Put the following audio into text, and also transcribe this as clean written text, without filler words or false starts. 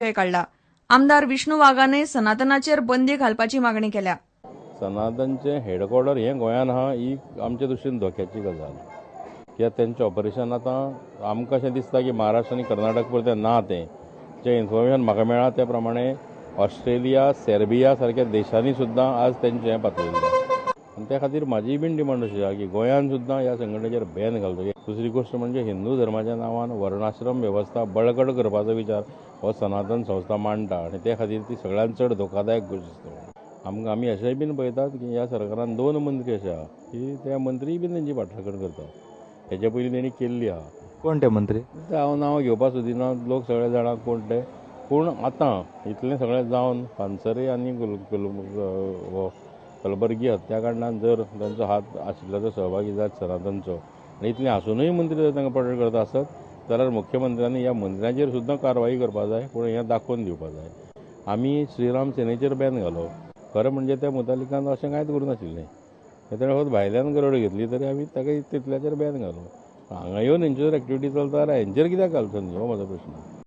विषय काढला. आमदार विष्णू वाघाने सनातनाचेर बंदी घालपाची मागणी केल्या. सनातनचे हेडक्वॉर्टर हे गोंयांत आहा ही आमचे दृश्टीन धोक्याची गजाल. कित्याक तेंचें ऑपरेशन आतां आमकां अशें दिसता की महाराष्ट्र आनी कर्नाटक पुरतें ना तें. जें इन्फॉर्मेशन म्हाका मेळ्ळा त्या प्रमाणे ऑस्ट्रेलिया, सेर्बिया सारक्या देशांनी सुद्दां आज तेंचें हें पातळिल्लें. आनी त्या खातीर म्हाजी बीन डिमांड अशी आहा की गोंयांत सुद्दां ह्या संघटनेचेर बॅन घालचो. दुसरी गोश्ट म्हणजे हिंदू धर्माच्या नांवान वर्णाश्रम वेवस्था बळकट करपाचो विचार हो सनातन संस्था मांडटा आनी त्या खातीर ती सगळ्यांत चड धोकादायक गोश्ट. आमी अशेंय बीन पळयतात की ह्या सरकारान 2 मंत्री अशे आहा की ते मंत्री बीन तेंची फाटल्याकड करता. हेचे पयलीं तेणी केल्ली आहा. कोण ते मंत्री? हांव नांव घेवपाक सोदिना, लोक सगळे जाणा कोण ते. पूण आतां इतलें सगळें जावन पानसरे आनी कलबर्गी हत्याकांडांत जर तांचो हात आशिल्ल्याचो सहभागी जायत सनातनचो आनी इतलें आसुनूय मंत्री जर तांकां प्रोटेक्ट करता आसत जाल्यार मुख्यमंत्र्यांनी ह्या मंत्र्यांचेर सुद्दां कारवाई करपाक जाय. पूण हें दाखोवन दिवपाक जाय. आमी श्रीराम सेनेचेर बॅन घालो. खरें म्हणजे त्या मुतालिकान अशें कांयच करूं नाशिल्लें. तेणें फकत भायल्यान गरड घेतली तरी आमी ताका तितल्याचेर बॅन घालो. हांगा येवन हेंच्यो जर एक्टिविटी चलता जाल्यार हेंचेर कित्याक घालचो न्ही हो म्हजो प्रश्न.